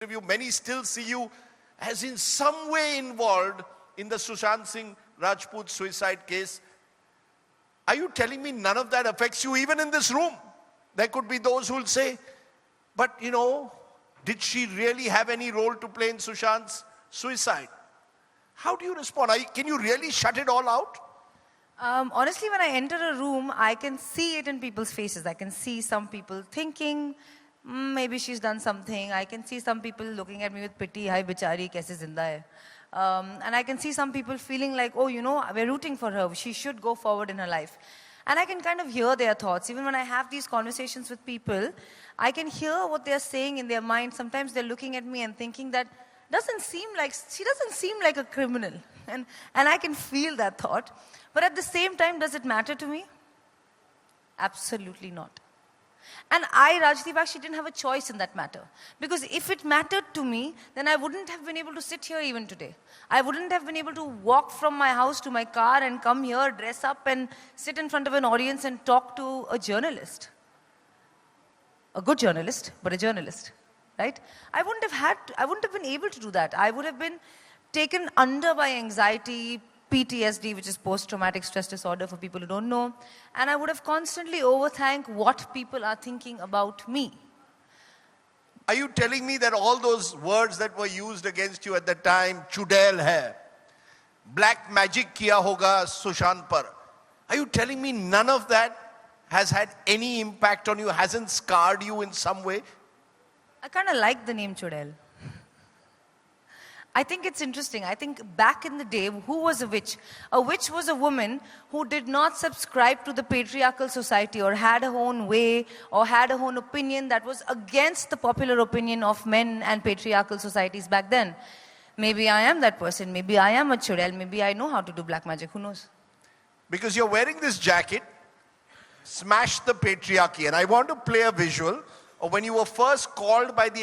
interview, many still see you as in some way involved in the Sushant Singh Rajput suicide case. Are you telling me none of that affects you even in this room? There could be those who will say, but did she really have any role to play in Sushant's suicide? How do you respond? Can you really shut it all out? Honestly, when I enter a room, I can see it in people's faces. I can see some people thinking, maybe she's done something. I can see some people looking at me with pity, hi bichari, kaise zinda hai. And I can see some people feeling like, oh, we're rooting for her. She should go forward in her life. And I can kind of hear their thoughts. Even when I have these conversations with people, I can hear what they're saying in their mind. Sometimes they're looking at me and thinking that she doesn't seem like a criminal. And I can feel that thought. But at the same time, does it matter to me? Absolutely not. And Rajdeep, actually didn't have a choice in that matter. Because if it mattered to me, then I wouldn't have been able to sit here even today. I wouldn't have been able to walk from my house to my car and come here, dress up and sit in front of an audience and talk to a journalist. A good journalist, but a journalist, right? I wouldn't have been able to do that. I would have been taken under by anxiety, PTSD, which is post-traumatic stress disorder for people who don't know. And I would have constantly overthink what people are thinking about me. Are you telling me that all those words that were used against you at the time, chudail hai, black magic kiya hoga Sushant par, are you telling me none of that has had any impact on you, hasn't scarred you in some way? I kind of like the name Chudail. I think it's interesting. I think back in the day, who was a witch? A witch was a woman who did not subscribe to the patriarchal society or had her own way or had her own opinion that was against the popular opinion of men and patriarchal societies back then. Maybe I am that person. Maybe I am a Chudail. Maybe I know how to do black magic. Who knows? Because you're wearing this jacket, Smash the Patriarchy. And I want to play a visual of when you were first called by the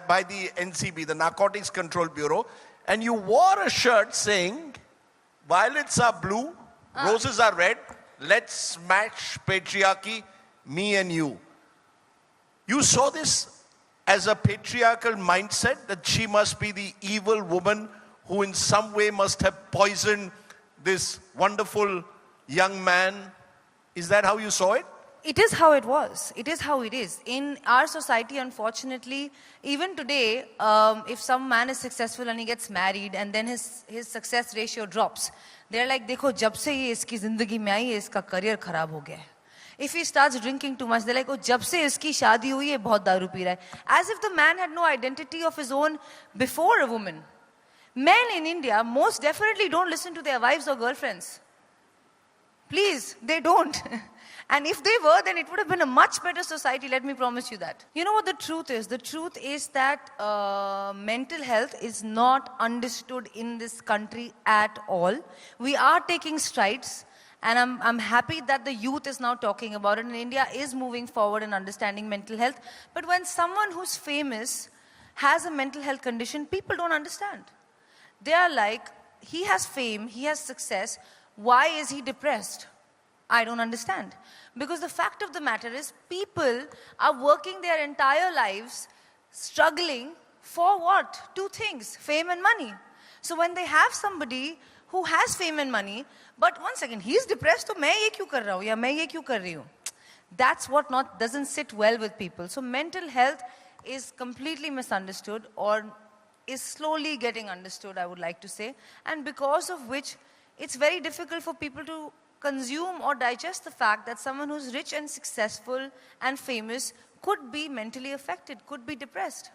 by the NCB, the Narcotics Control Bureau, and you wore a shirt saying, violets are blue, roses are red, let's smash patriarchy, me and you. You saw this as a patriarchal mindset, that she must be the evil woman who in some way must have poisoned this wonderful young man. Is that how you saw it? It is how it was. It is how it is. In our society, unfortunately, even today, if some man is successful and he gets married and then his success ratio drops, they're like, देखो जब से ये इसकी जिंदगी में आई है, इसका career खराब हो गया है. If he starts drinking too much, they're like, oh, जब से इसकी शादी हुई है, बहुत दारू पी रहा है. As if the man had no identity of his own before a woman. Men in India most definitely don't listen to their wives or girlfriends. Please, they don't. And if they were, then it would have been a much better society, let me promise you that. You know what the truth is? The truth is that mental health is not understood in this country at all. We are taking strides, and I'm happy that the youth is now talking about it, and India is moving forward in understanding mental health. But when someone who's famous has a mental health condition, people don't understand. They are like, he has fame, he has success, why is he depressed? I don't understand. Because the fact of the matter is, people are working their entire lives struggling for what? Two things, fame and money. So when they have somebody who has fame and money, but one second, he's depressed, so मैं ये क्यों कर रहा हूँ या मैं ये क्यों कर रही हूँ? That's what doesn't sit well with people. So mental health is completely misunderstood, or is slowly getting understood, I would like to say. And because of which, it's very difficult for people to consume or digest the fact that someone who's rich and successful and famous could be mentally affected, could be depressed.